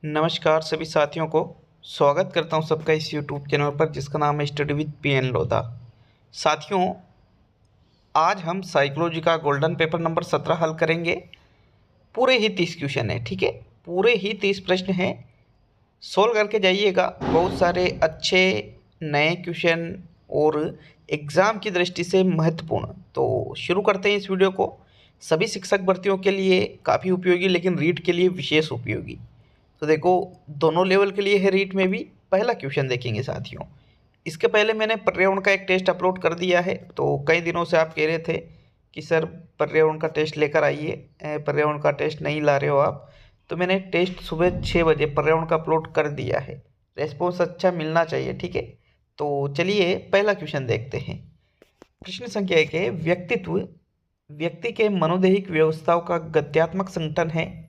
नमस्कार सभी साथियों को। स्वागत करता हूं सबका इस यूट्यूब चैनल पर जिसका नाम है स्टडी विद पीएन लोधा। साथियों, आज हम साइकोलॉजी का गोल्डन पेपर नंबर 17 हल करेंगे। पूरे ही 30 क्वेश्चन है, ठीक है। पूरे ही 30 प्रश्न हैं, सोल्व करके जाइएगा। बहुत सारे अच्छे नए क्वेश्चन और एग्ज़ाम की दृष्टि से महत्वपूर्ण। तो शुरू करते हैं इस वीडियो को। सभी शिक्षक भर्तियों के लिए काफ़ी उपयोगी, लेकिन रीट के लिए विशेष उपयोगी। तो देखो, दोनों लेवल के लिए है। रीट में भी पहला क्वेश्चन देखेंगे साथियों। इसके पहले मैंने पर्यावरण का एक टेस्ट अपलोड कर दिया है। तो कई दिनों से आप कह रहे थे कि सर पर्यावरण का टेस्ट लेकर आइए, पर्यावरण का टेस्ट नहीं ला रहे हो आप। तो मैंने टेस्ट सुबह 6 बजे पर्यावरण का अपलोड कर दिया है। रेस्पॉन्स अच्छा मिलना चाहिए, ठीक है। तो चलिए पहला क्वेश्चन देखते हैं। प्रश्न संख्या 1 है, व्यक्तित्व व्यक्ति के मनोदैहिक व्यवस्थाओं का गत्यात्मक संगठन है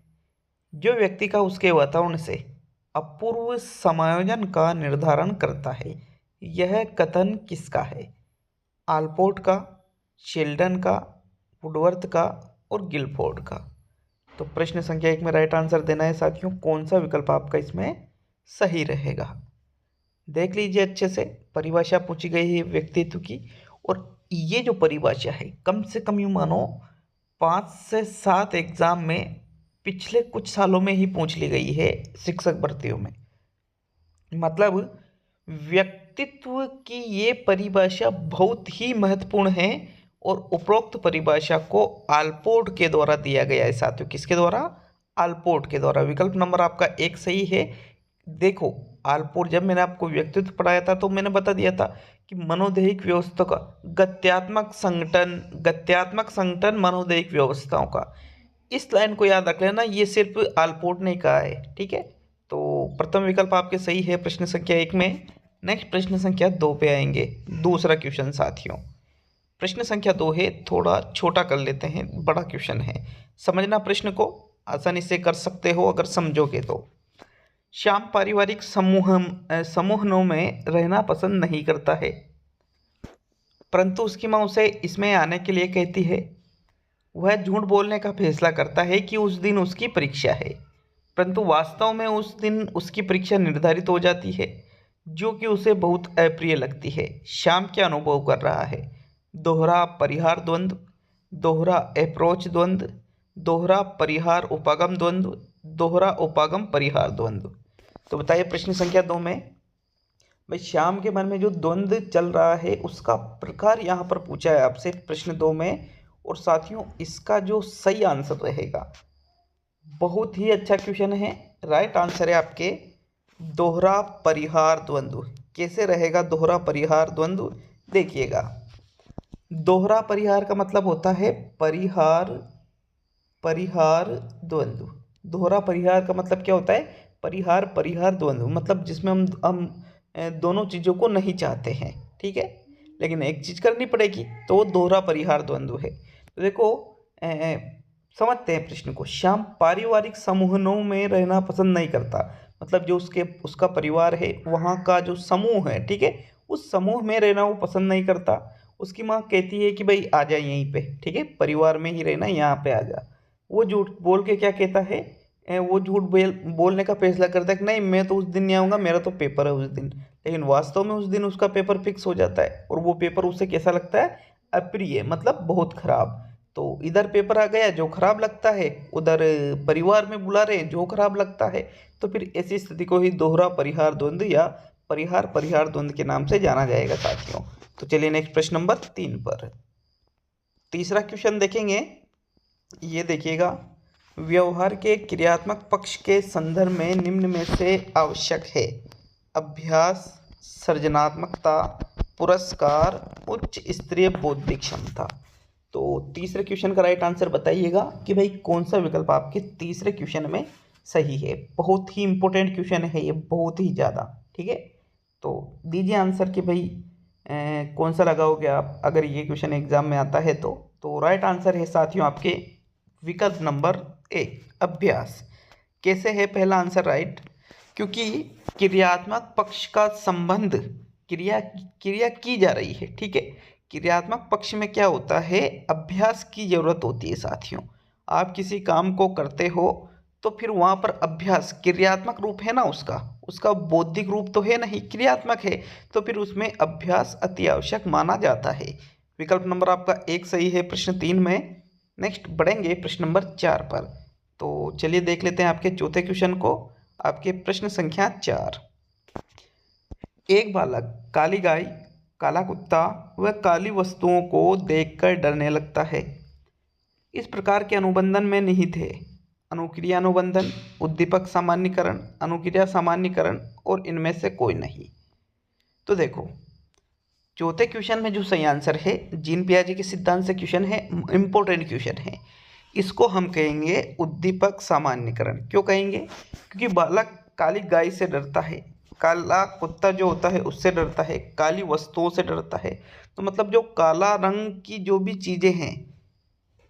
जो व्यक्ति का उसके वातावरण से अपूर्व समायोजन का निर्धारण करता है। यह कथन किसका है? आल्पोर्ट का, शेल्डन का, वुडवर्थ का और गिलफोर्ड का। तो प्रश्न संख्या 1 में राइट आंसर देना है साथियों। कौन सा विकल्प आपका इसमें सही रहेगा? देख लीजिए अच्छे से। परिभाषा पूछी गई है व्यक्तित्व की, और ये जो परिभाषा है कम से कम यूँ मानो 5 से 7 एग्जाम में पिछले कुछ सालों में ही पूछ ली गई है शिक्षक भर्तियों में। मतलब व्यक्तित्व की ये परिभाषा बहुत ही महत्वपूर्ण है, और उपरोक्त परिभाषा को आल्पोर्ट के द्वारा दिया गया है साथियों। किसके द्वारा? आल्पोर्ट के द्वारा। विकल्प नंबर आपका 1 सही है। देखो, आल्पोर्ट, जब मैंने आपको व्यक्तित्व पढ़ाया था तो मैंने बता दिया था कि मनोदैहिक व्यवस्था का गत्यात्मक संगठन मनोदैहिक व्यवस्थाओं का। इस लाइन को याद रख लेना, ये सिर्फ आल्पोर्ट ने कहा है, ठीक है। तो प्रथम विकल्प आपके सही है प्रश्न संख्या 1 में। नेक्स्ट प्रश्न संख्या 2 पे आएंगे। दूसरा क्वेश्चन साथियों, प्रश्न संख्या 2 है, थोड़ा छोटा कर लेते हैं, बड़ा क्वेश्चन है। समझना, प्रश्न को आसानी से कर सकते हो अगर समझोगे तो। श्याम पारिवारिक समूहों में रहना पसंद नहीं करता है, परंतु उसकी माँ उसे इसमें आने के लिए कहती है। वह झूठ बोलने का फैसला करता है कि उस दिन उसकी परीक्षा है, परंतु वास्तव में उस दिन उसकी परीक्षा निर्धारित हो जाती है, जो कि उसे बहुत अप्रिय लगती है। श्याम क्या अनुभव कर रहा है? दोहरा परिहार द्वंद्व, दोहरा अप्रोच द्वंद्व, दोहरा परिहार उपागम द्वंद्व, दोहरा उपागम परिहार द्वंद्व। तो बताइए प्रश्न संख्या 2 में भाई श्याम के मन में जो द्वंद्व चल रहा है उसका प्रकार यहाँ पर पूछा है आपसे प्रश्न 2 में। और साथियों, इसका जो सही आंसर रहेगा, बहुत ही अच्छा क्वेश्चन है, राइट आंसर है आपके दोहरा परिहार द्वंद्व। कैसे रहेगा दोहरा परिहार द्वंद्व? देखिएगा, दोहरा परिहार का मतलब होता है परिहार परिहार द्वंद्व। दोहरा परिहार का मतलब क्या होता है? परिहार द्वंद्व, मतलब जिसमें हम दोनों चीज़ों को नहीं चाहते हैं, ठीक है, लेकिन एक चीज़ करनी पड़ेगी, तो वो दोहरा परिहार द्वंद्व है। तो देखो, समझते हैं प्रश्न को। श्याम पारिवारिक समूहों में रहना पसंद नहीं करता, मतलब जो उसका परिवार है वहाँ का जो समूह है, ठीक है, उस समूह में रहना वो पसंद नहीं करता। उसकी माँ कहती है कि भाई आ जा यहीं पे, ठीक है, परिवार में ही रहना, यहाँ पे आ जा। वो झूठ बोल के क्या कहता है? वो झूठ बोलने का फैसला करता है कि नहीं, मैं तो उस दिन नहीं आऊँगा, मेरा तो पेपर है उस दिन। लेकिन वास्तव में उस दिन उसका पेपर फिक्स हो जाता है, और वो पेपर उसे कैसा लगता है? अप्रिय, मतलब बहुत खराब। तो इधर पेपर आ गया जो खराब लगता है, उधर परिवार में बुला रहे जो खराब लगता है। तो फिर ऐसी स्थिति को ही दोहरा परिहार द्वंद्व या परिहार द्वंद्व के नाम से जाना जाएगा साथियों। तो चलिए नेक्स्ट प्रश्न नंबर 3 पर। तीसरा क्वेश्चन देखेंगे। ये देखिएगा, व्यवहार के क्रियात्मक पक्ष के संदर्भ में निम्न में से आवश्यक है: अभ्यास, सृजनात्मकता, पुरस्कार, उच्च स्तरीय बौद्धिक क्षमता। तो तीसरे क्वेश्चन का राइट आंसर बताइएगा कि भाई कौन सा विकल्प आपके तीसरे क्वेश्चन में सही है। बहुत ही इंपॉर्टेंट क्वेश्चन है ये, बहुत ही ज़्यादा, ठीक है। तो दीजिए आंसर कि भाई कौन सा लगाओगे आप अगर ये क्वेश्चन एग्जाम में आता है तो राइट आंसर है साथियों आपके विकल्प नंबर 1, अभ्यास। कैसे है पहला आंसर राइट? क्योंकि क्रियात्मक पक्ष का संबंध क्रिया की जा रही है, ठीक है। क्रियात्मक पक्ष में क्या होता है? अभ्यास की जरूरत होती है साथियों। आप किसी काम को करते हो तो फिर वहाँ पर अभ्यास क्रियात्मक रूप है ना, उसका बौद्धिक रूप तो है नहीं, क्रियात्मक है, तो फिर उसमें अभ्यास अति आवश्यक माना जाता है। विकल्प नंबर आपका 1 सही है प्रश्न 3 में। नेक्स्ट बढ़ेंगे प्रश्न नंबर 4 पर। तो चलिए देख लेते हैं आपके चौथे क्वेश्चन को। आपके प्रश्न संख्या 4। एक बालक काली गाय, काला कुत्ता व काली वस्तुओं को देखकर डरने लगता है। इस प्रकार के अनुबंधन में निहित है अनुक्रिया अनुबंधन, उद्दीपक सामान्यीकरण, अनुक्रिया सामान्यीकरण और इनमें से कोई नहीं। तो देखो चौथे क्वेश्चन में जो सही आंसर है, जीन पियाजे के सिद्धांत से क्वेश्चन है, इंपॉर्टेंट क्वेश्चन है, इसको हम कहेंगे उद्दीपक सामान्यीकरण। क्यों कहेंगे? क्योंकि बालक काली गाय से डरता है, काला कुत्ता जो होता है उससे डरता है, काली वस्तुओं से डरता है। तो मतलब जो काला रंग की जो भी चीज़ें हैं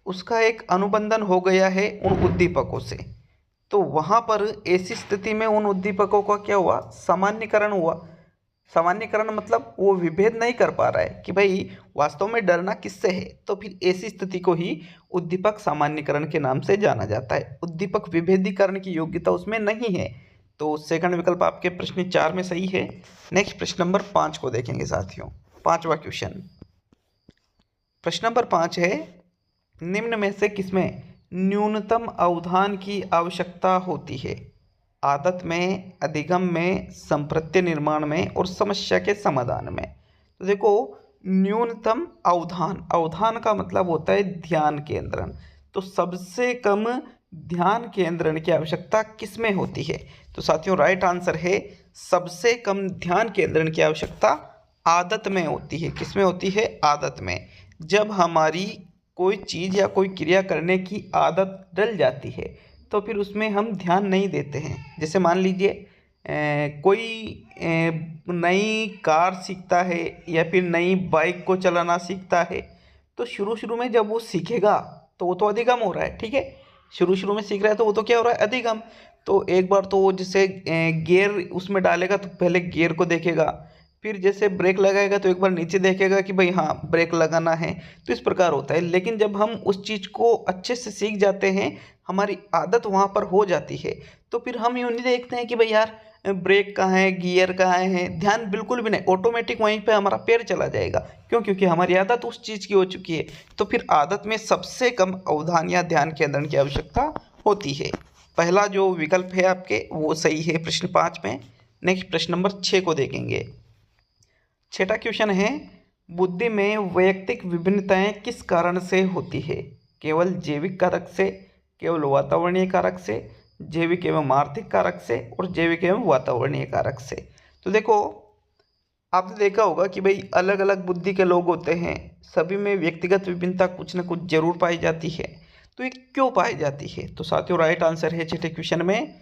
उसका एक अनुबंधन हो गया है उन उद्दीपकों से। तो वहाँ पर ऐसी स्थिति में उन उद्दीपकों का क्या हुआ? सामान्यीकरण हुआ। सामान्यीकरण मतलब वो विभेद नहीं कर पा रहा है कि भाई वास्तव में डरना किससे है, तो फिर ऐसी स्थिति को ही उद्दीपक सामान्यीकरण के नाम से जाना जाता है। उद्दीपक विभेदीकरण की योग्यता उसमें नहीं है। तो सेकंड विकल्प आपके प्रश्न 4 में सही है। नेक्स्ट प्रश्न नंबर 5 को देखेंगे साथियों। 5वां क्वेश्चन, प्रश्न नंबर 5 है, निम्न में से किसमें न्यूनतम अवधान की आवश्यकता होती है? आदत में, अधिगम में, संप्रत्यय निर्माण में और समस्या के समाधान में। तो देखो न्यूनतम अवधान, अवधान का मतलब होता है ध्यान केंद्रण। तो सबसे कम ध्यान केंद्रण की आवश्यकता किसमें होती है? तो साथियों राइट आंसर है सबसे कम ध्यान केंद्रण की आवश्यकता आदत में होती है। किसमें होती है? आदत में। जब हमारी कोई चीज़ या कोई क्रिया करने की आदत डल जाती है तो फिर उसमें हम ध्यान नहीं देते हैं। जैसे मान लीजिए कोई नई कार सीखता है या फिर नई बाइक को चलाना सीखता है, तो शुरू शुरू में जब वो सीखेगा तो वो तो अधिगम हो रहा है, ठीक है। शुरू शुरू में सीख रहा है तो वो तो क्या हो रहा है? अधिगम। तो एक बार तो वो जैसे गियर उसमें डालेगा तो पहले गियर को देखेगा, फिर जैसे ब्रेक लगाएगा तो एक बार नीचे देखेगा कि भाई हाँ ब्रेक लगाना है। तो इस प्रकार होता है। लेकिन जब हम उस चीज़ को अच्छे से सीख जाते हैं, हमारी आदत वहाँ पर हो जाती है, तो फिर हम यूँ नहीं देखते हैं कि भाई यार ब्रेक कहाँ है, गियर कहाँ है, ध्यान बिल्कुल भी नहीं, ऑटोमेटिक वहीं पे हमारा पैर चला जाएगा। क्यों? क्योंकि हमारी आदत उस चीज़ की हो चुकी है। तो फिर आदत में सबसे कम अवधान या ध्यान केंद्रण की आवश्यकता होती है। पहला जो विकल्प है आपके वो सही है प्रश्न 5 में। नेक्स्ट प्रश्न नंबर 6 को देखेंगे। छठा क्वेश्चन है, बुद्धि में वैयक्तिक विभिन्नताएं किस कारण से होती है? केवल जैविक कारक से, केवल वातावरणीय कारक से, जैविक एवं आर्थिक कारक से और जैविक एवं वातावरणीय कारक से। तो देखो आपने देखा होगा कि भाई अलग अलग बुद्धि के लोग होते हैं, सभी में व्यक्तिगत विभिन्नता कुछ न कुछ जरूर पाई जाती है। तो ये क्यों पाई जाती है? तो साथियों राइट आंसर है छठे क्वेश्चन में,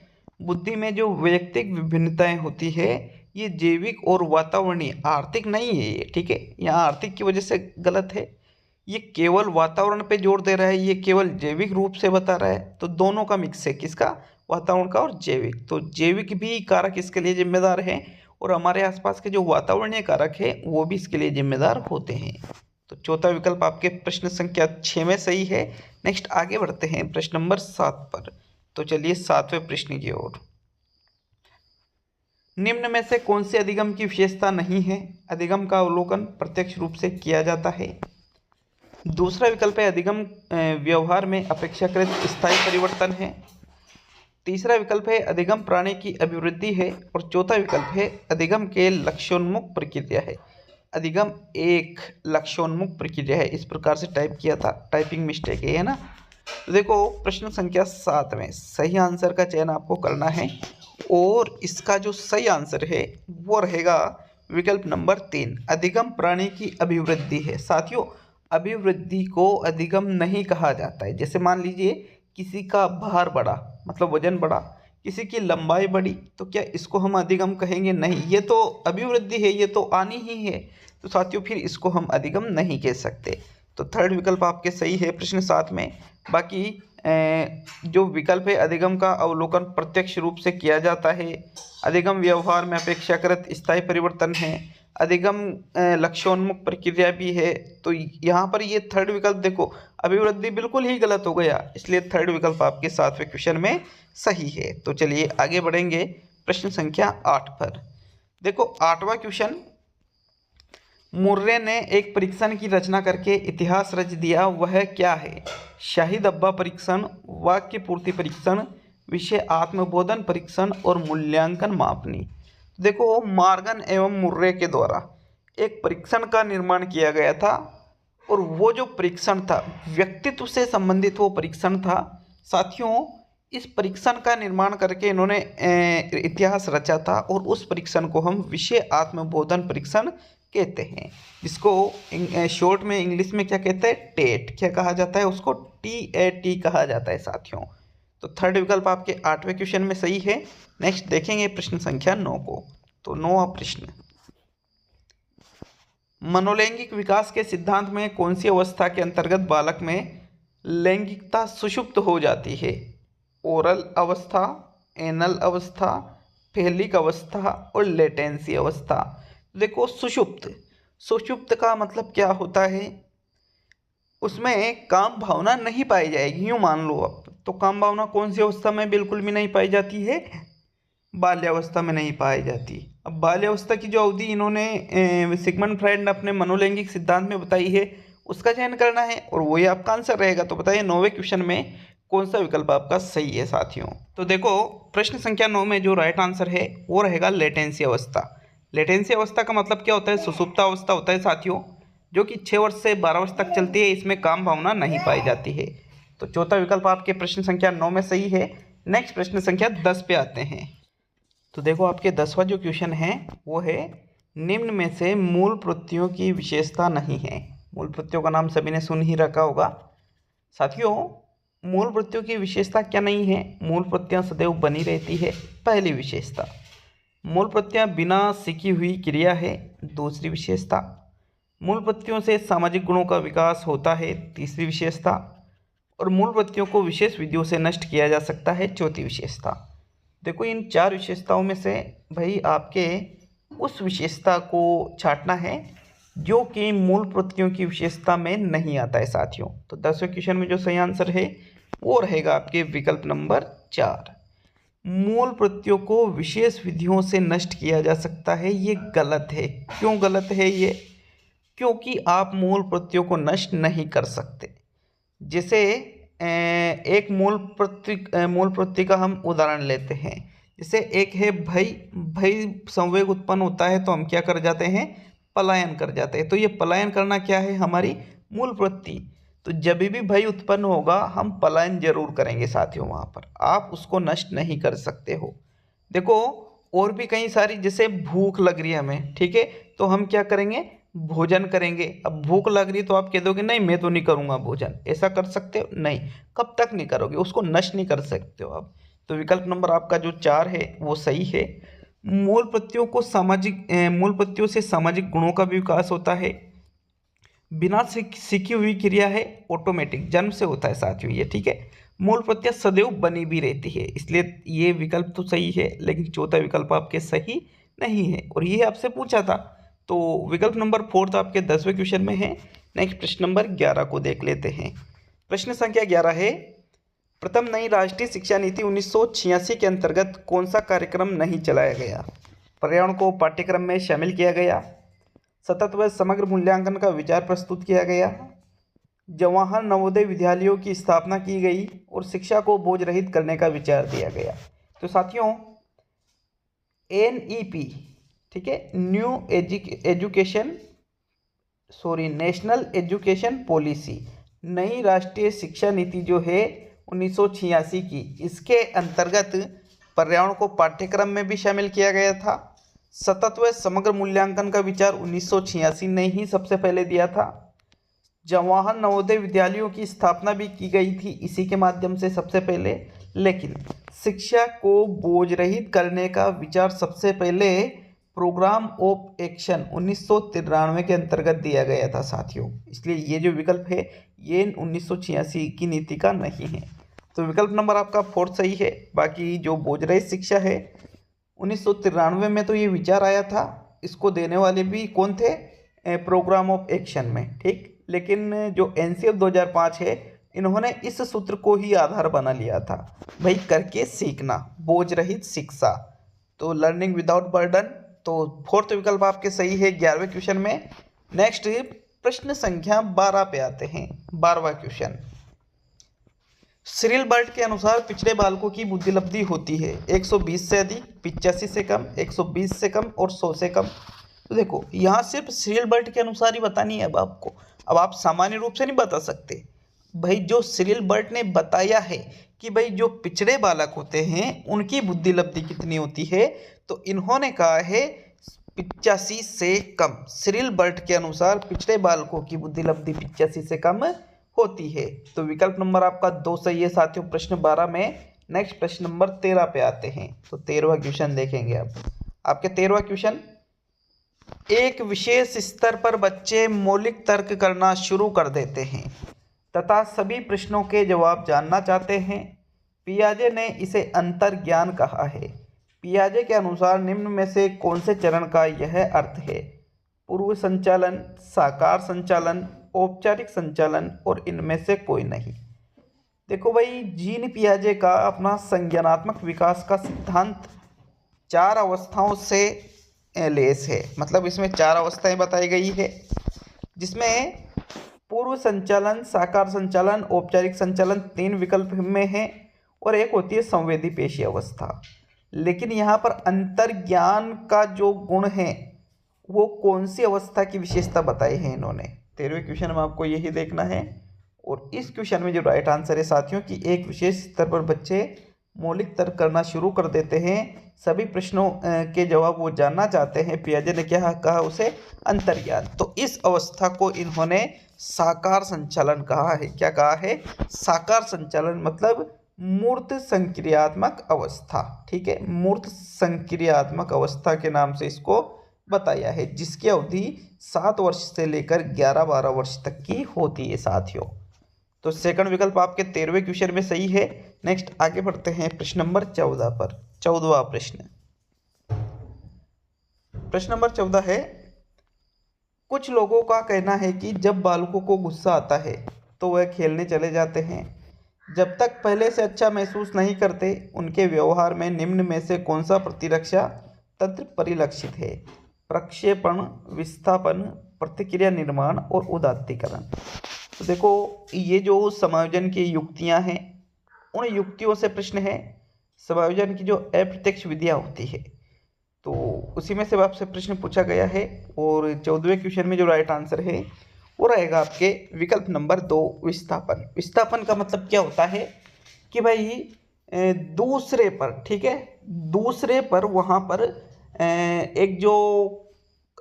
बुद्धि में जो वैयक्तिक विभिन्नताएं होती है ये जैविक और वातावरणीय, आर्थिक नहीं है ये, ठीक है। यहाँ आर्थिक की वजह से गलत है। ये केवल वातावरण पे जोर दे रहा है, ये केवल जैविक रूप से बता रहा है। तो दोनों का मिक्स है, किसका? वातावरण का और जैविक। तो जैविक भी कारक इसके लिए जिम्मेदार है और हमारे आसपास के जो वातावरणीय कारक है वो भी इसके लिए जिम्मेदार होते हैं। तो चौथा विकल्प आपके प्रश्न संख्या 6 में सही है। नेक्स्ट आगे बढ़ते हैं प्रश्न नंबर 7 पर। तो चलिए 7वें प्रश्न की ओर। निम्न में से कौन सी अधिगम की विशेषता नहीं है? अधिगम का अवलोकन प्रत्यक्ष रूप से किया जाता है। दूसरा विकल्प है अधिगम व्यवहार में अपेक्षाकृत स्थायी परिवर्तन है। तीसरा विकल्प है अधिगम प्राणी की अभिवृद्धि है और चौथा विकल्प है अधिगम के लक्ष्योन्मुख प्रक्रिया है। अधिगम एक लक्ष्योन्मुख प्रक्रिया है, इस प्रकार से टाइप किया था, टाइपिंग मिस्टेक है ना। तो देखो प्रश्न संख्या 7 में सही आंसर का चयन आपको करना है और इसका जो सही आंसर है वो रहेगा विकल्प नंबर 3, अधिगम प्राणी की अभिवृद्धि है। साथियों अभिवृद्धि को अधिगम नहीं कहा जाता है। जैसे मान लीजिए किसी का भार बढ़ा, मतलब वजन बढ़ा, किसी की लंबाई बढ़ी, तो क्या इसको हम अधिगम कहेंगे? नहीं, ये तो अभिवृद्धि है, ये तो आनी ही है। तो साथियों फिर इसको हम अधिगम नहीं कह सकते। तो थर्ड विकल्प आपके सही है प्रश्न 7 में। बाकी जो विकल्प है अधिगम का अवलोकन प्रत्यक्ष रूप से किया जाता है, अधिगम व्यवहार में अपेक्षाकृत स्थायी परिवर्तन है, अधिगम लक्ष्योन्मुख प्रक्रिया भी है। तो यहाँ पर ये थर्ड विकल्प देखो, अभिवृद्धि बिल्कुल ही गलत हो गया, इसलिए थर्ड विकल्प आपके 7वें क्वेश्चन में सही है। तो चलिए आगे बढ़ेंगे प्रश्न संख्या 8 पर। देखो 8वां क्वेश्चन, मुर्रे ने एक परीक्षण की रचना करके इतिहास रच दिया, वह क्या है? शाही डब्बा परीक्षण, वाक्य पूर्ति परीक्षण, विषय आत्मबोधन परीक्षण और मूल्यांकन मापनी। देखो मॉर्गन एवं मुर्रे के द्वारा एक परीक्षण का निर्माण किया गया था, और वो जो परीक्षण था व्यक्तित्व से संबंधित वो परीक्षण था। साथियों इस परीक्षण का निर्माण करके इन्होंने इतिहास रचा था, और उस परीक्षण को हम विषय आत्मबोधन परीक्षण कहते हैं, जिसको शॉर्ट में इंग्लिश में क्या कहते हैं? टेट। क्या कहा जाता है उसको? TAT कहा जाता है साथियों। तो थर्ड विकल्प आपके 8वें क्वेश्चन में सही है। नेक्स्ट देखेंगे प्रश्न संख्या 9 को। तो 9वां प्रश्न, मनोलैंगिक विकास के सिद्धांत में कौन सी अवस्था के अंतर्गत बालक में लैंगिकता सुषुप्त हो जाती है? ओरल अवस्था, एनल अवस्था, फेलिक अवस्था और लेटेंसी अवस्था। देखो सुषुप्त, सुषुप्त का मतलब क्या होता है? उसमें काम भावना नहीं पाई जाएगी, यूँ मान लो आप। तो काम भावना कौन सी अवस्था में बिल्कुल भी नहीं पाई जाती है? बाल्यावस्था में नहीं पाई जाती। अब बाल्यावस्था की जो अवधि इन्होंने सिगमंड फ्रायड ने अपने मनोलैंगिक सिद्धांत में बताई है, उसका चयन करना है, और वही आपका आंसर रहेगा। तो बताइए 9वें क्वेश्चन में कौन सा विकल्प आपका सही है साथियों? तो देखो प्रश्न संख्या 9 में जो राइट आंसर है वो रहेगा लेटेंसी अवस्था। लेटेंसी अवस्था का मतलब क्या होता है? सुसुप्त अवस्था होता है साथियों, जो कि 6 वर्ष से 12 वर्ष तक चलती है। इसमें काम भावना नहीं पाई जाती है। तो चौथा विकल्प आपके प्रश्न संख्या 9 में सही है। नेक्स्ट प्रश्न संख्या 10 पे आते हैं। तो देखो आपके 10वां जो क्वेश्चन है वो है, निम्न में से मूल प्रत्ययों की विशेषता नहीं है। मूल प्रत्ययों का नाम सभी ने सुन ही रखा होगा साथियों। मूल प्रत्ययों की विशेषता क्या नहीं है? मूल प्रत्यय सदैव बनी रहती है, पहली विशेषता। मूल प्रत्यय बिना सीखी हुई क्रिया है, दूसरी विशेषता। मूल प्रत्ययों से सामाजिक गुणों का विकास होता है, तीसरी विशेषता। और मूल प्रत्ययों को विशेष विधियों से नष्ट किया जा सकता है, चौथी विशेषता। देखो इन 4 विशेषताओं में से भाई आपके उस विशेषता को छांटना है जो कि मूल प्रत्ययों की विशेषता में नहीं आता है साथियों। तो 10वें क्वेश्चन में जो सही आंसर है वो रहेगा आपके विकल्प नंबर 4। मूल प्रत्ययों को विशेष विधियों से नष्ट किया जा सकता है, ये गलत है। क्यों गलत है ये? क्योंकि आप मूल प्रत्ययों को नष्ट नहीं कर सकते। जैसे एक मूल प्रत्यय का हम उदाहरण लेते हैं। जैसे एक है भय, भय संवेग उत्पन्न होता है तो हम क्या कर जाते हैं? पलायन कर जाते हैं। तो ये पलायन करना क्या है? हमारी मूल प्रत्यय। तो जब भी भय उत्पन्न होगा हम पलायन जरूर करेंगे साथियों, वहाँ पर आप उसको नष्ट नहीं कर सकते हो। देखो और भी कई सारी, जैसे भूख लग रही है हमें, ठीक है, तो हम क्या करेंगे? भोजन करेंगे। अब भूख लग रही तो आप कह दोगे नहीं मैं तो नहीं करूँगा भोजन, ऐसा कर सकते हो? नहीं, कब तक नहीं करोगे? उसको नष्ट नहीं कर सकते हो आप। तो विकल्प नंबर आपका जो 4 है वो सही है। मूल प्रत्ययों से सामाजिक गुणों का भी विकास होता है। बिना सीखी हुई क्रिया है, ऑटोमेटिक जन्म से होता है साथियों ये, ठीक है। मूल प्रत्यय सदैव बनी भी रहती है, इसलिए ये विकल्प तो सही है, लेकिन चौथा विकल्प आपके सही नहीं है, और ये आपसे पूछा था। तो विकल्प नंबर 4 आपके 10वें क्वेश्चन में है। नेक्स्ट प्रश्न नंबर 11 को देख लेते हैं। प्रश्न संख्या 11 है, प्रथम नई राष्ट्रीय शिक्षा नीति 1986 के अंतर्गत कौन सा कार्यक्रम नहीं चलाया गया? पर्यावरण को पाठ्यक्रम में शामिल किया गया, सतत व समग्र मूल्यांकन का विचार प्रस्तुत किया गया, जवाहर नवोदय विद्यालयों की स्थापना की गई, और शिक्षा को बोझ रहित करने का विचार दिया गया। तो साथियों NEP, ठीक है, नेशनल एजुकेशन पॉलिसी, नई राष्ट्रीय शिक्षा नीति जो है 1986 की, इसके अंतर्गत पर्यावरण को पाठ्यक्रम में भी शामिल किया गया था। सतत व समग्र मूल्यांकन का विचार 1986 ने ही सबसे पहले दिया था। जवाहर नवोदय विद्यालयों की स्थापना भी की गई थी इसी के माध्यम से सबसे पहले, लेकिन शिक्षा को बोझ रहित करने का विचार सबसे पहले प्रोग्राम ऑफ एक्शन 1993 के अंतर्गत दिया गया था साथियों। इसलिए ये जो विकल्प है ये 1986 की नीति का नहीं है। तो विकल्प नंबर आपका 4 सही है। बाकी जो बोझ रहित शिक्षा है 1993 में तो ये विचार आया था, इसको देने वाले भी कौन थे, प्रोग्राम ऑफ एक्शन में, ठीक। लेकिन जो एनसीएफ 2005 है, इन्होंने इस सूत्र को ही आधार बना लिया था, भाई करके सीखना, बोझ रहित शिक्षा, तो लर्निंग विदाउट बर्डन। तो फोर्थ विकल्प आपके सही है 11वें क्वेश्चन में। नेक्स्ट प्रश्न संख्या 12 पे आते हैं। 12वां क्वेश्चन, सिरिल बर्ट के अनुसार पिछड़े बालकों की बुद्धिलब्धि होती है 120 से अधिक, 85 से कम, 120 से कम और 100 से कम। तो देखो यहाँ सिर्फ सिरिल बर्ट के अनुसार ही बतानी है अब आपको, अब आप सामान्य रूप से नहीं बता सकते। भाई जो सिरिल बर्ट ने बताया है कि भाई जो पिछड़े बालक होते हैं उनकी बुद्धिलब्धि कितनी होती है, तो इन्होंने कहा है 85 से कम। सिरिल बर्ट के अनुसार पिछड़े बालकों की बुद्धिलब्धि 85 से कम होती है। तो विकल्प नंबर आपका 2 सही है साथियों प्रश्न 12 में। नेक्स्ट प्रश्न नंबर 13 पे आते हैं। तो 13वां क्वेश्चन देखेंगे अब आपके 13वां क्वेश्चन, एक विशेष स्तर पर बच्चे मौलिक तर्क करना शुरू कर देते हैं तथा सभी प्रश्नों के जवाब जानना चाहते हैं। पियाजे ने इसे अंतर्ज्ञान कहा है। पियाजे के अनुसार निम्न में से कौन से चरण का यह अर्थ है? पूर्व संचालन, साकार संचालन, औपचारिक संचालन और इनमें से कोई नहीं। देखो भाई जीन पियाजे का अपना संज्ञानात्मक विकास का सिद्धांत 4 अवस्थाओं से लेस है, मतलब इसमें 4 अवस्थाएं बताई गई है, जिसमें पूर्व संचालन, साकार संचालन, औपचारिक संचालन 3 विकल्प में है और एक होती है संवेदी पेशी अवस्था। लेकिन यहाँ पर अंतर्ज्ञान का जो गुण है वो कौन सी अवस्था की विशेषता बताई है इन्होंने, 13वें क्वेश्चन में आपको यही देखना है। और इस क्वेश्चन में जो राइट आंसर है साथियों कि एक विशेष स्तर पर बच्चे मौलिक तर्क करना शुरू कर देते हैं, सभी प्रश्नों के जवाब वो जानना चाहते हैं। पियाजे ने क्या कहा उसे? अंतर्ज्ञान। तो इस अवस्था को इन्होंने साकार संचालन कहा है। क्या कहा है? साकार संचालन, मतलब मूर्त संक्रियात्मक अवस्था, ठीक है, मूर्त संक्रियात्मक अवस्था के नाम से इसको बताया है, जिसकी अवधि 7 वर्ष से लेकर 11-12 वर्ष तक की होती है साथियों। तो सेकंड विकल्प आपके 13वें क्वेश्चन में सही है। नेक्स्ट आगे बढ़ते हैं प्रश्न नंबर 14 पर। 14वां प्रश्न, प्रश्न नंबर 14 है, कुछ लोगों का कहना है कि जब बालकों को गुस्सा आता है तो वह खेलने चले जाते हैं। जब तक पहले से अच्छा महसूस नहीं करते, उनके व्यवहार में निम्न में से कौन सा प्रतिरक्षा तंत्र परिलक्षित है? प्रक्षेपण, विस्थापन, प्रतिक्रिया निर्माण और उदात्तीकरण। तो देखो ये जो समायोजन की युक्तियां हैं, उन युक्तियों से प्रश्न है। समायोजन की जो अप्रत्यक्ष विधियां होती है, तो उसी में से आपसे प्रश्न पूछा गया है। और 14वें क्वेश्चन में जो राइट आंसर है वो रहेगा आपके विकल्प नंबर 2, विस्थापन। विस्थापन का मतलब क्या होता है कि भाई दूसरे पर, ठीक है, दूसरे पर वहाँ पर एक जो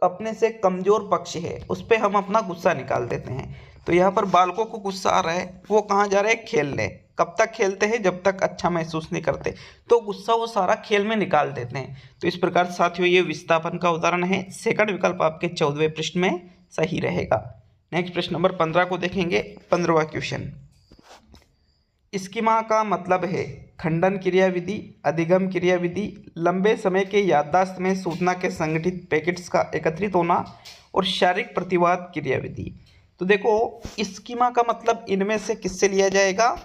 अपने से कमजोर पक्ष है उस पर हम अपना गुस्सा निकाल देते हैं। तो यहाँ पर बालकों को गुस्सा आ रहा है, वो कहाँ जा रहे हैं? खेलने। कब तक खेलते हैं? जब तक अच्छा महसूस नहीं करते, तो गुस्सा वो सारा खेल में निकाल देते हैं। तो इस प्रकार साथियों ये विस्थापन का उदाहरण है। सेकंड विकल्प आपके 14वें प्रश्न में सही रहेगा। नेक्स्ट प्रश्न नंबर 15 को देखेंगे। 15वां क्वेश्चन, स्कीमा का मतलब है खंडन क्रियाविधि, अधिगम क्रियाविधि, लंबे समय के याददाश्त में सूचना के संगठित पैकेट्स का एकत्रित होना और शारीरिक प्रतिवाद क्रियाविधि। तो देखो स्कीमा का मतलब इनमें से किससे लिया जाएगा?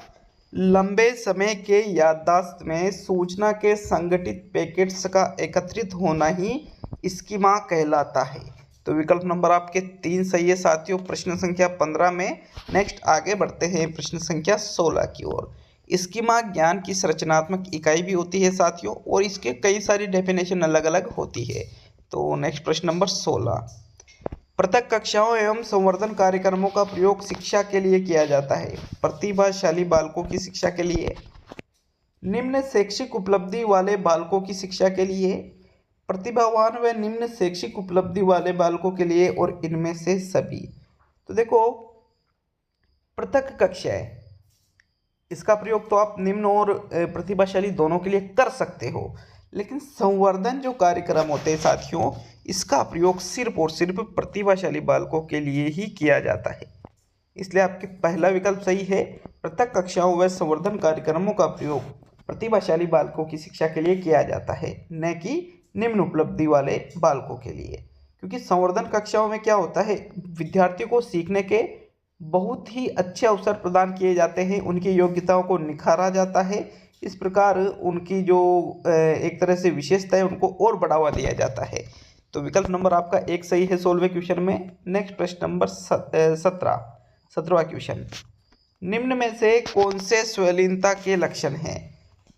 लंबे समय के याददाश्त में सूचना के संगठित पैकेट्स का एकत्रित होना ही स्कीमा कहलाता है। तो विकल्प नंबर आपके 3 सही है साथियों प्रश्न संख्या 15 में। नेक्स्ट आगे बढ़ते हैं प्रश्न संख्या 16 की ओर। स्कीमा ज्ञान की संरचनात्मक इकाई भी होती है साथियों, और इसके कई सारी डेफिनेशन अलग अलग होती है। तो नेक्स्ट प्रश्न नंबर 16, पृथक कक्षाओं एवं संवर्धन कार्यक्रमों का प्रयोग शिक्षा के लिए किया जाता है। प्रतिभाशाली बालकों की शिक्षा के लिए, निम्न शैक्षिक उपलब्धि वाले बालकों की शिक्षा के लिए, प्रतिभावान व निम्न शैक्षिक उपलब्धि वाले बालकों के लिए, और इनमें से सभी। तो देखो पृथक कक्षाएं, इसका प्रयोग तो आप निम्न और प्रतिभाशाली दोनों के लिए कर सकते हो, लेकिन संवर्धन जो कार्यक्रम होते हैं साथियों, इसका प्रयोग सिर्फ और सिर्फ प्रतिभाशाली बालकों के लिए ही किया जाता है। इसलिए आपके पहला विकल्प सही है, पृथक कक्षाओं व संवर्धन कार्यक्रमों का प्रयोग प्रतिभाशाली बालकों की शिक्षा के लिए किया जाता है, न कि निम्न उपलब्धि वाले बालकों के लिए। क्योंकि संवर्धन कक्षाओं में क्या होता है, विद्यार्थियों को सीखने के बहुत ही अच्छे अवसर प्रदान किए जाते हैं, उनकी योग्यताओं को निखारा जाता है। इस प्रकार उनकी जो एक तरह से विशेषता है उनको और बढ़ावा दिया जाता है। तो विकल्प नंबर आपका एक सही है 16वें क्वेश्चन में। नेक्स्ट प्रश्न नंबर 17वां क्वेश्चन, निम्न में से कौन से स्वलीनता के लक्षण हैं?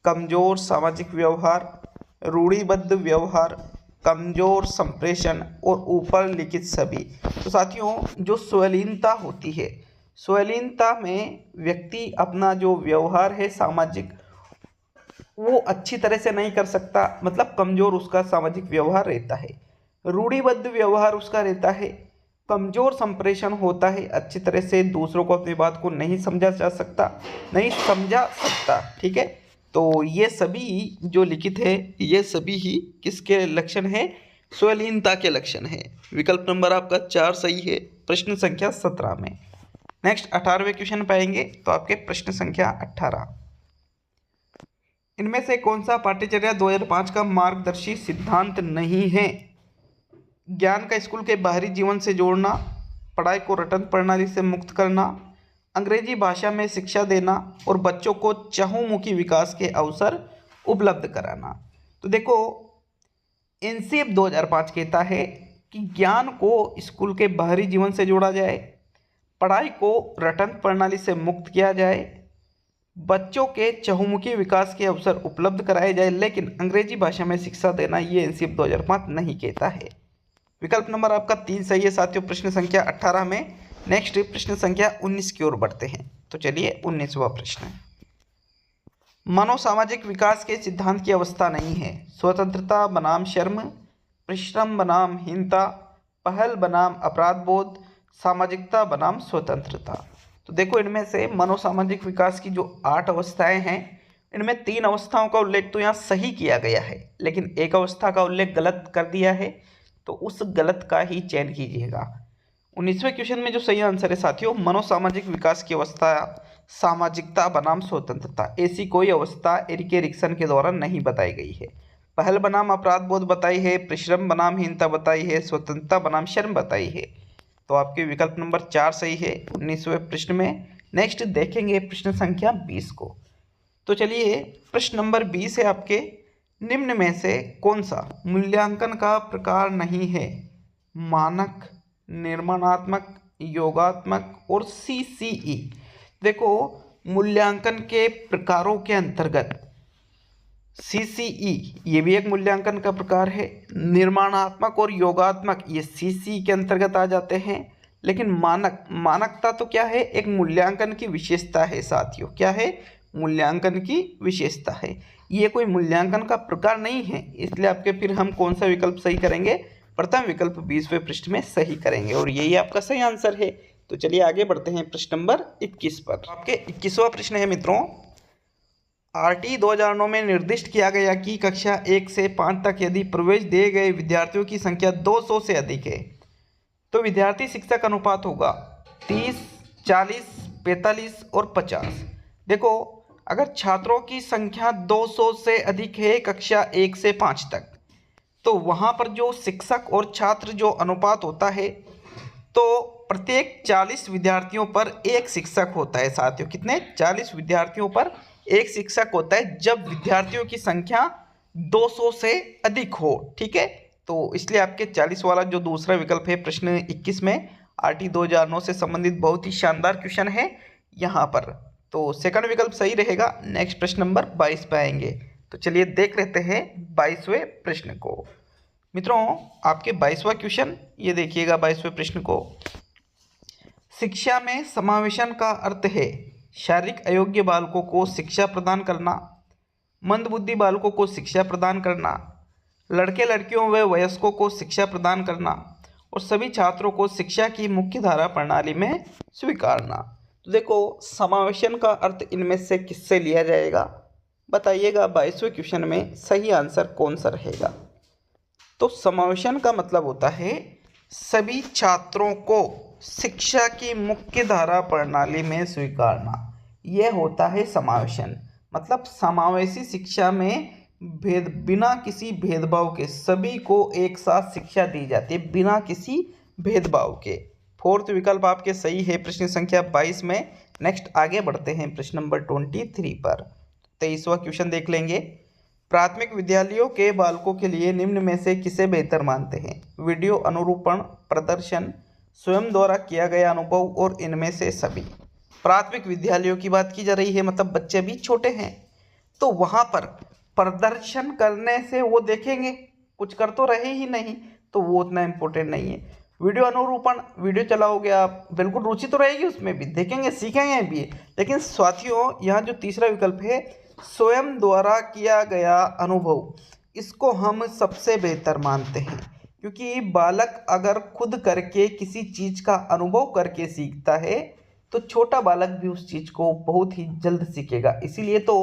कमजोर सामाजिक व्यवहार, रूढ़िबद्ध व्यवहार, कमजोर संप्रेषण और ऊपर लिखित सभी। तो साथियों, जो स्वलीनता होती है, स्वलीनता में व्यक्ति अपना जो व्यवहार है सामाजिक, वो अच्छी तरह से नहीं कर सकता, मतलब कमजोर उसका सामाजिक व्यवहार रहता है। रूढ़िबद्ध व्यवहार उसका रहता है, कमजोर संप्रेषण होता है, अच्छी तरह से दूसरों को अपनी बात को नहीं समझा सकता। ठीक है, तो ये सभी जो लिखित है ये सभी ही किसके लक्षण हैं? स्वलीनता के लक्षण हैं। विकल्प नंबर आपका 4 सही है प्रश्न संख्या 17 में। नेक्स्ट 18वें क्वेश्चन पाएंगे, तो आपके प्रश्न संख्या 18, इनमें से कौन सा पाठ्यचर्या 2005 का मार्गदर्शी सिद्धांत नहीं है? ज्ञान का स्कूल के बाहरी जीवन से जोड़ना, पढ़ाई को रटन प्रणाली से मुक्त करना, अंग्रेजी भाषा में शिक्षा देना और बच्चों को चहुमुखी विकास के अवसर उपलब्ध कराना। तो देखो, एनसीएफ 2005 कहता है कि ज्ञान को स्कूल के बाहरी जीवन से जोड़ा जाए, पढ़ाई को रटन प्रणाली से मुक्त किया जाए, बच्चों के चहुमुखी विकास के अवसर उपलब्ध कराए जाए, लेकिन अंग्रेजी भाषा में शिक्षा देना ये एनसीएफ 2005 नहीं कहता है। विकल्प नंबर आपका 3 सही है साथियों प्रश्न संख्या 18 में। नेक्स्ट प्रश्न संख्या 19 की ओर बढ़ते हैं। तो चलिए 19वां प्रश्न है, मनोसामाजिक विकास के सिद्धांत की अवस्था नहीं है। स्वतंत्रता बनाम शर्म, परिश्रम बनाम हीनता, पहल बनाम अपराध बोध, सामाजिकता बनाम स्वतंत्रता। तो देखो, इनमें से मनोसामाजिक विकास की जो 8 अवस्थाएं हैं, इनमें 3 अवस्थाओं का उल्लेख तो यहाँ सही किया गया है, लेकिन एक अवस्था का उल्लेख गलत कर दिया है, तो उस गलत का ही चयन कीजिएगा। 19वें क्वेश्चन में जो सही आंसर है साथियों, मनोसामाजिक विकास की अवस्था सामाजिकता बनाम स्वतंत्रता, ऐसी कोई अवस्था एरिक एरिक्सन के द्वारा नहीं बताई गई है। पहल बनाम अपराध बोध बताई है, परिश्रम बनाम हीनता बताई है, स्वतंत्रता बनाम शर्म बताई है। तो आपके विकल्प नंबर 4 सही है 19वें प्रश्न में। नेक्स्ट देखेंगे प्रश्न संख्या 20 को। तो चलिए प्रश्न नंबर 20 है आपके, निम्न में से कौन सा मूल्यांकन का प्रकार नहीं है? मानक, निर्माणात्मक, योगात्मक और सीसीई। देखो, मूल्यांकन के प्रकारों के अंतर्गत सीसीई ये भी एक मूल्यांकन का प्रकार है, निर्माणात्मक और योगात्मक ये सीसी के अंतर्गत आ जाते हैं, लेकिन मानकता तो क्या है? एक मूल्यांकन की विशेषता है साथियों। क्या है? मूल्यांकन की विशेषता है, ये कोई मूल्यांकन का प्रकार नहीं है। इसलिए आपके फिर हम कौन सा विकल्प सही करेंगे? प्रथम विकल्प 20वें पृष्ठ में सही करेंगे, और यही आपका सही आंसर है। तो चलिए आगे बढ़ते हैं प्रश्न नंबर 21 पर। आपके 21वां प्रश्न है मित्रों, आरटी 2009 में निर्दिष्ट किया गया कि कक्षा 1 से 5 तक यदि प्रवेश दिए गए विद्यार्थियों की संख्या 200 से अधिक है तो विद्यार्थी शिक्षक अनुपात होगा 30, 40, 45 और 50। देखो, अगर छात्रों की संख्या 200 से अधिक है कक्षा 1 से 5 तक, तो वहाँ पर जो शिक्षक और छात्र जो अनुपात होता है, तो प्रत्येक 40 विद्यार्थियों पर एक शिक्षक होता है साथियों। कितने? 40 विद्यार्थियों पर एक शिक्षक होता है जब विद्यार्थियों की संख्या 200 से अधिक हो। ठीक है, तो इसलिए आपके 40 वाला जो दूसरा विकल्प है प्रश्न 21 में, आरटी 2009 से संबंधित बहुत ही शानदार क्वेश्चन है यहाँ पर, तो सेकंड विकल्प सही रहेगा। नेक्स्ट प्रश्न नंबर 22 पे आएंगे। तो चलिए देख लेते हैं 22वें प्रश्न को। मित्रों, आपके 22वां क्वेश्चन ये देखिएगा। 22वें प्रश्न को, शिक्षा में समावेशन का अर्थ है शारीरिक अयोग्य बालकों को शिक्षा प्रदान करना, मंदबुद्धि बालकों को शिक्षा प्रदान करना, लड़के लड़कियों व वयस्कों को शिक्षा प्रदान करना और सभी छात्रों को शिक्षा की मुख्यधारा प्रणाली में स्वीकारना। तो देखो, समावेशन का अर्थ इनमें से किससे लिया जाएगा? बताइएगा 22वें क्वेश्चन में सही आंसर कौन सा रहेगा? तो समावेशन का मतलब होता है सभी छात्रों को शिक्षा की मुख्य धारा प्रणाली में स्वीकारना, यह होता है समावेशन। मतलब समावेशी शिक्षा में बिना किसी भेदभाव के सभी को एक साथ शिक्षा दी जाती है, बिना किसी भेदभाव के। फोर्थ विकल्प आपके सही है प्रश्न संख्या 22 में। नेक्स्ट आगे बढ़ते हैं प्रश्न नंबर 23 पर। 23वां क्वेश्चन देख लेंगे। प्राथमिक विद्यालयों के बालकों के लिए निम्न में से किसे बेहतर मानते हैं? वीडियो अनुरूपण, प्रदर्शन, स्वयं द्वारा किया गया अनुभव और इनमें से सभी। प्राथमिक विद्यालयों की बात की जा रही है, मतलब बच्चे अभी छोटे हैं, तो वहाँ पर प्रदर्शन करने से वो देखेंगे, कुछ कर तो रहे ही नहीं, तो वो उतना इम्पोर्टेंट नहीं है। वीडियो अनुरूपण, वीडियो चलाओगे आप, बिल्कुल रुचि तो रहेगी उसमें भी, देखेंगे सीखेंगे भी। लेकिन साथियों यहाँ जो तीसरा विकल्प है, स्वयं द्वारा किया गया अनुभव, इसको हम सबसे बेहतर मानते हैं, क्योंकि बालक अगर खुद करके किसी चीज़ का अनुभव करके सीखता है तो छोटा बालक भी उस चीज़ को बहुत ही जल्द सीखेगा। इसीलिए तो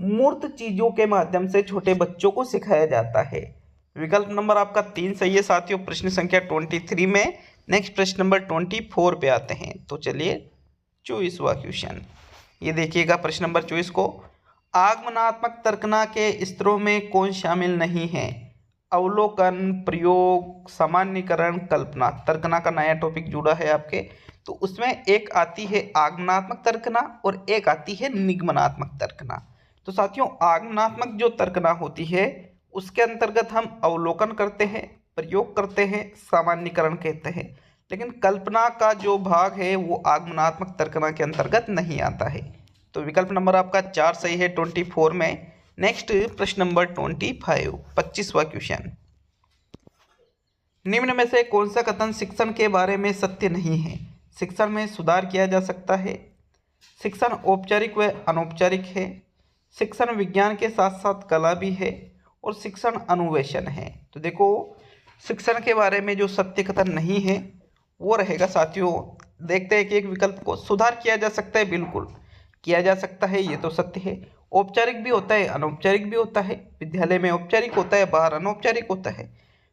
मूर्त चीज़ों के माध्यम से छोटे बच्चों को सिखाया जाता है। विकल्प नंबर आपका 3 सही है साथियों प्रश्न संख्या 23 में। नेक्स्ट प्रश्न नंबर 24 पे आते हैं। तो चलिए 24वां क्वेश्चन ये देखिएगा। प्रश्न नंबर 24 को, आगमनात्मक तर्कना के स्तरों में कौन शामिल नहीं है? अवलोकन, प्रयोग, सामान्यीकरण, कल्पना। तर्कना का नया टॉपिक जुड़ा है आपके, तो उसमें एक आती है आगमनात्मक तर्कना और एक आती है निगमनात्मक तर्कना। तो साथियों आगमनात्मक जो तर्कना होती है उसके अंतर्गत हम अवलोकन करते हैं, प्रयोग करते हैं, सामान्यीकरण कहते हैं। लेकिन कल्पना का जो भाग है वो आगमनात्मक तर्कना के अंतर्गत नहीं आता है। तो विकल्प नंबर आपका 4 सही है 24 में। नेक्स्ट प्रश्न नंबर 25वां क्वेश्चन, निम्न में से कौन सा कथन शिक्षण के बारे में सत्य नहीं है? शिक्षण में सुधार किया जा सकता है, शिक्षण औपचारिक व अनौपचारिक है, शिक्षण विज्ञान के साथ साथ कला भी है, और शिक्षण अनुवेशन है। तो देखो शिक्षण के बारे में जो सत्य कथन नहीं है वो रहेगा साथियों, देखते हैं कि एक विकल्प को सुधार किया जा सकता है, बिल्कुल किया जा सकता है, ये तो सत्य है। औपचारिक भी होता है, अनौपचारिक भी होता है, विद्यालय में औपचारिक होता है, बाहर अनौपचारिक होता है।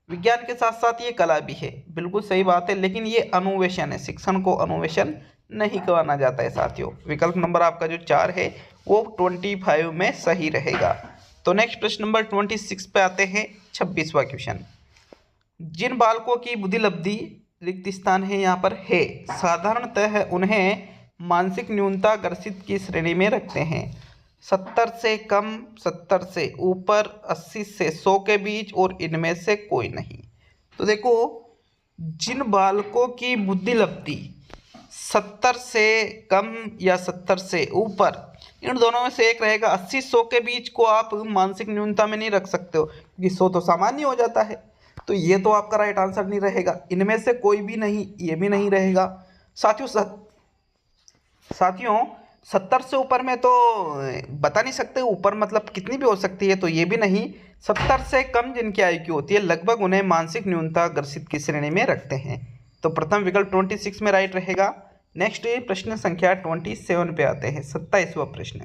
विज्ञान के साथ साथ ये कला भी है, बिल्कुल सही बात है, लेकिन ये अनुवेशन है, शिक्षण को अनुवेशन नहीं कहना जाता है साथियों। विकल्प नंबर आपका जो 4 है वो 25 में सही रहेगा। तो नेक्स्ट प्रश्न नंबर 26 पे आते हैं। 26वां क्वेश्चन, जिन बालकों की बुद्धि लब्धि रिक्त स्थान है यहाँ पर है, साधारणतः उन्हें मानसिक न्यूनता ग्रसित की श्रेणी में रखते हैं। 70 से कम, 70 से ऊपर, 80 से 100 के बीच, और इनमें से कोई नहीं। तो देखो जिन बालकों की बुद्धि लब्धि 70 से कम या 70 से ऊपर, इन दोनों में से एक रहेगा। 80-100 के बीच को आप मानसिक न्यूनता में नहीं रख सकते हो, क्योंकि 100 तो सामान्य हो जाता है, तो ये तो आपका राइट आंसर नहीं रहेगा। इनमें से कोई भी नहीं, ये भी नहीं रहेगा साथियों 70 से ऊपर में तो बता नहीं सकते, ऊपर मतलब कितनी भी हो सकती है, तो ये भी नहीं। 70 से कम जिनकी आयु होती है लगभग उन्हें मानसिक न्यूनता ग्रसित की श्रेणी में रखते हैं। तो प्रथम विकल्प 26 में राइट रहेगा। नेक्स्ट प्रश्न संख्या 27 पे आते हैं। 27वां प्रश्न,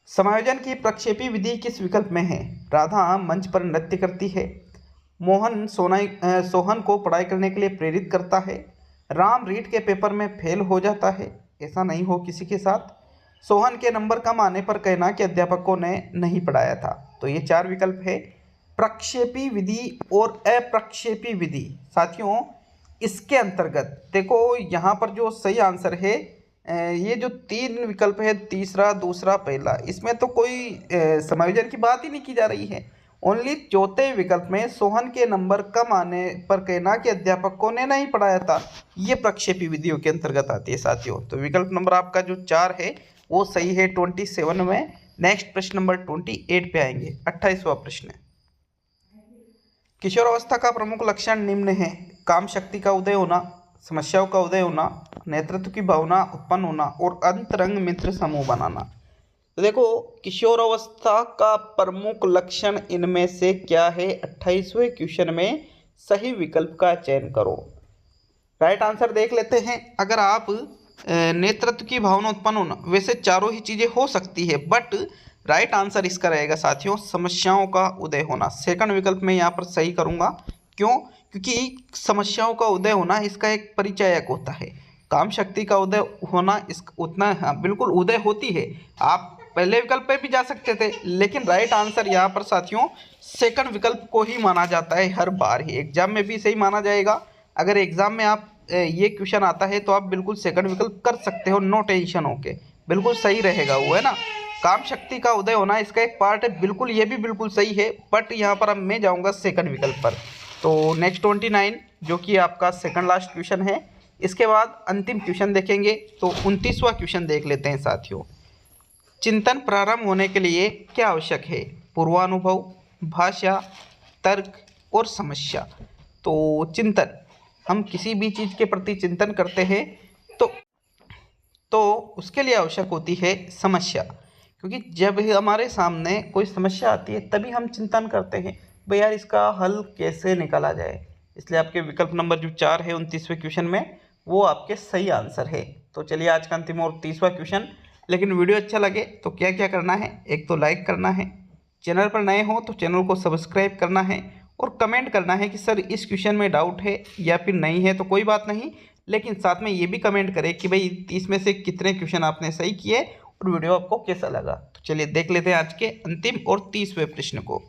समायोजन की प्रक्षेपी विधि किस विकल्प में है? राधा मंच पर नृत्य करती है, मोहन सोहन को पढ़ाई करने के लिए प्रेरित करता है, राम रीट के पेपर में फेल हो जाता है, ऐसा नहीं हो किसी के साथ, सोहन के नंबर कम आने पर कहना कि अध्यापकों ने नहीं पढ़ाया था। तो ये 4 विकल्प है, प्रक्षेपी विधि और अप्रक्षेपी विधि। साथियों इसके अंतर्गत देखो यहाँ पर जो सही आंसर है, ये जो 3 विकल्प है, तीसरा, दूसरा, पहला, इसमें तो कोई समायोजन की बात ही नहीं की जा रही है। ओनली चौथे विकल्प में सोहन के नंबर कम आने पर कहना कि अध्यापकों ने नहीं पढ़ाया था, ये प्रक्षेपी विधियों के अंतर्गत आती है साथियों। तो विकल्प नंबर आपका जो 4 है वो सही है 27 में। नेक्स्ट प्रश्न नंबर 28 पे आएंगे। 28वां प्रश्न, किशोरावस्था का प्रमुख लक्षण निम्न है: काम शक्ति का उदय होना, समस्याओं का उदय होना, नेतृत्व की भावना उत्पन्न होना, और अंतरंग मित्र समूह बनाना। तो देखो किशोरावस्था का प्रमुख लक्षण इनमें से क्या है? 28वें क्वेश्चन में सही विकल्प का चयन करो। राइट आंसर देख लेते हैं। अगर आप नेतृत्व की भावना उत्पन्न होना, वैसे चारों ही चीज़ें हो सकती है, बट राइट आंसर इसका रहेगा साथियों समस्याओं का उदय होना। सेकंड विकल्प में यहाँ पर सही करूँगा। क्यों? क्योंकि समस्याओं का उदय होना इसका एक परिचायक होता है। काम शक्ति का उदय होना इस उतना, हाँ बिल्कुल उदय होती है, आप पहले विकल्प पे भी जा सकते थे, लेकिन राइट आंसर यहाँ पर साथियों सेकंड विकल्प को ही माना जाता है। हर बार ही एग्जाम में भी सही माना जाएगा। अगर एग्जाम में आप ये क्वेश्चन आता है तो आप बिल्कुल सेकंड विकल्प कर सकते हो, नो टेंशन होके, बिल्कुल सही रहेगा वो, है ना। काम शक्ति का उदय होना इसका एक पार्ट है, बिल्कुल ये भी बिल्कुल सही है, बट यहाँ पर अब मैं जाऊँगा सेकंड विकल्प पर। तो नेक्स्ट 29 जो कि आपका सेकंड लास्ट क्वेश्चन है, इसके बाद अंतिम क्वेश्चन देखेंगे। तो 29वां क्वेश्चन देख लेते हैं साथियों। चिंतन प्रारंभ होने के लिए क्या आवश्यक है? पूर्वानुभव, भाषा, तर्क और समस्या। तो चिंतन, हम किसी भी चीज़ के प्रति चिंतन करते हैं तो उसके लिए आवश्यक होती है समस्या, क्योंकि जब हमारे सामने कोई समस्या आती है तभी हम चिंतन करते हैं भाई यार इसका हल कैसे निकाला जाए। इसलिए आपके विकल्प नंबर जो 4 है 29वें क्वेश्चन में, वो आपके सही आंसर है। तो चलिए आज का अंतिम और 30वां क्वेश्चन। लेकिन वीडियो अच्छा लगे तो क्या क्या करना है, एक तो लाइक करना है, चैनल पर नए हो तो चैनल को सब्सक्राइब करना है, और कमेंट करना है कि सर इस क्वेश्चन में डाउट है या फिर नहीं है तो कोई बात नहीं, लेकिन साथ में ये भी कमेंट करें कि भाई 30 में से कितने क्वेश्चन आपने सही किए और वीडियो आपको कैसा लगा। तो चलिए देख लेते हैं आज के अंतिम और 30वें प्रश्न को।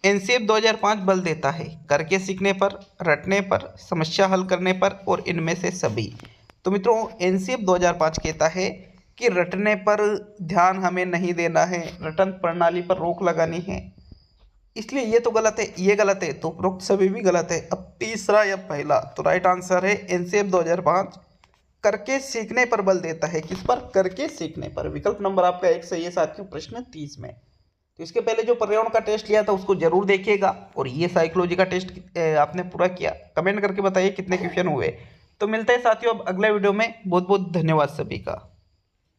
एनसीएफ 2005 बल देता है करके सीखने पर, रटने पर, समस्या हल करने पर और इनमें से सभी। तो मित्रों एनसीएफ 2005 कहता है कि रटने पर ध्यान हमें नहीं देना है, रटन प्रणाली पर रोक लगानी है, इसलिए ये तो गलत है, ये गलत है, तो उपरोक्त सभी भी गलत है। अब तीसरा या पहला, तो राइट आंसर है एनसीएफ 2005 करके सीखने पर बल देता है। किस पर? करके सीखने पर। विकल्प नंबर आपका 1 सही है साथियों प्रश्न 30 में। तो इसके पहले जो पर्यावरण का टेस्ट लिया था उसको जरूर देखिएगा, और ये साइकोलॉजी का टेस्ट आपने पूरा किया। कमेंट करके बताइए कितने क्वेश्चन हुए। तो मिलते हैं साथियों अब अगले वीडियो में। बहुत बहुत धन्यवाद सभी का।